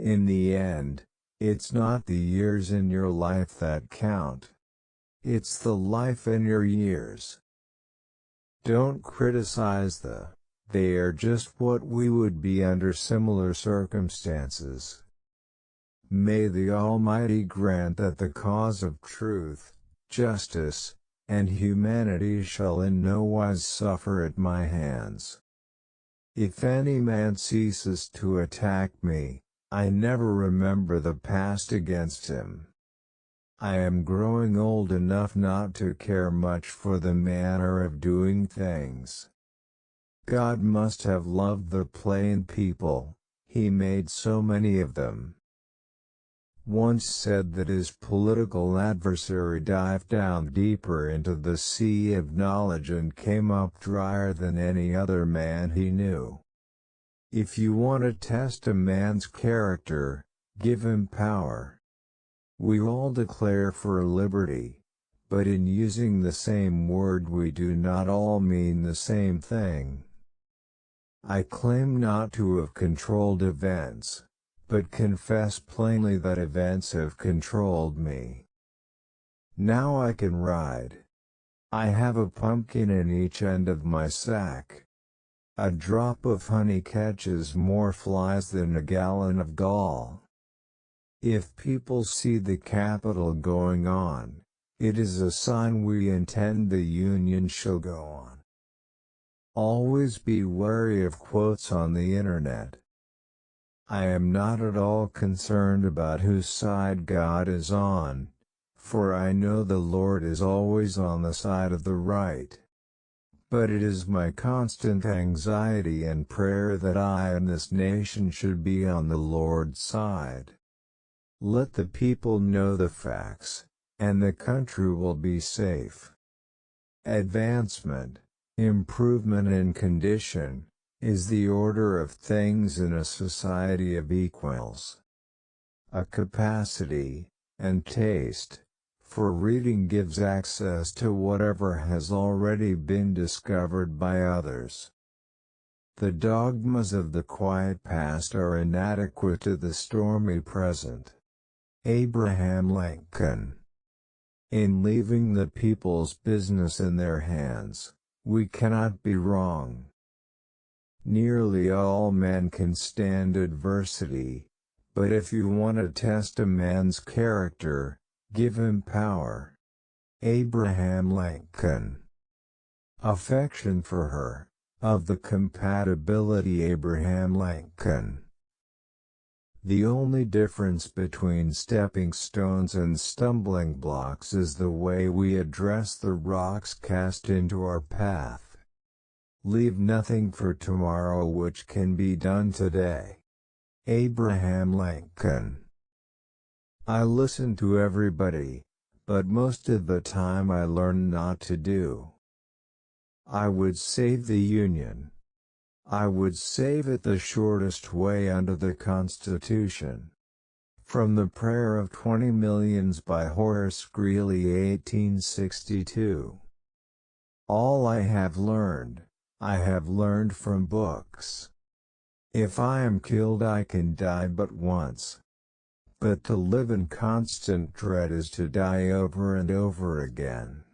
In the end, it's not the years in your life that count. It's the life in your years. Don't criticize they are just what we would be under similar circumstances. May the Almighty grant that the cause of truth, justice, and humanity shall in no wise suffer at my hands. If any man ceases to attack me, I never remember the past against him. I am growing old enough not to care much for the manner of doing things. God must have loved the plain people, he made so many of them. Once said that his political adversary dived down deeper into the sea of knowledge and came up drier than any other man he knew. If you want to test a man's character, give him power. We all declare for liberty, but in using the same word we do not all mean the same thing. I claim not to have controlled events, but confess plainly that events have controlled me. Now I can ride. I have a pumpkin in each end of my sack. A drop of honey catches more flies than a gallon of gall. If people see the Capitol going on, it is a sign we intend the Union shall go on. Always be wary of quotes on the internet. I am not at all concerned about whose side God is on, for I know the Lord is always on the side of the right. But it is my constant anxiety and prayer that I and this nation should be on the Lord's side. Let the people know the facts, and the country will be safe. Advancement, improvement in condition, is the order of things in a society of equals. A capacity, and taste, for reading gives access to whatever has already been discovered by others. The dogmas of the quiet past are inadequate to the stormy present. Abraham Lincoln. In leaving the people's business in their hands, we cannot be wrong. Nearly all men can stand adversity, but if you want to test a man's character, give him power. Abraham Lincoln. Affection for her, of the compatibility Abraham Lincoln. The only difference between stepping stones and stumbling blocks is the way we address the rocks cast into our path. Leave nothing for tomorrow which can be done today. Abraham Lincoln. I listen to everybody, but most of the time I learn not to do. I would save the Union. I would save it the shortest way under the Constitution. From the Prayer of 20 Millions by Horace Greeley 1862. All I have learned from books. If I am killed I can die but once. But to live in constant dread is to die over and over again.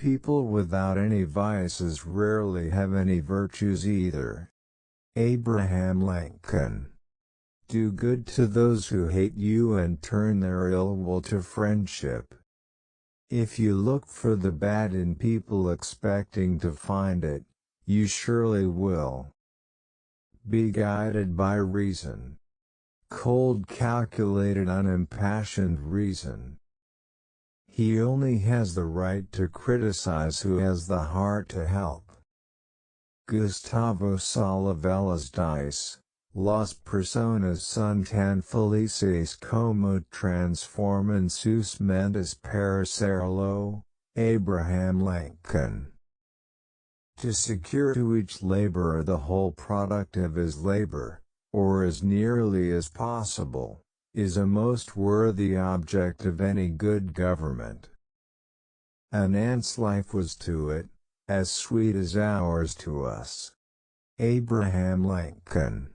People without any vices rarely have any virtues either. Abraham Lincoln. Do good to those who hate you and turn their ill will to friendship. If you look for the bad in people expecting to find it, you surely will. Be guided by reason. Cold, calculated, unimpassioned reason. He only has the right to criticize who has the heart to help. Gustavo Salavelas dice, las personas son tan felices como transforman sus mentes para serlo. Abraham Lincoln. To secure to each laborer the whole product of his labor, or as nearly as possible, is a most worthy object of any good government. An ant's life was to it, as sweet as ours to us. Abraham Lincoln.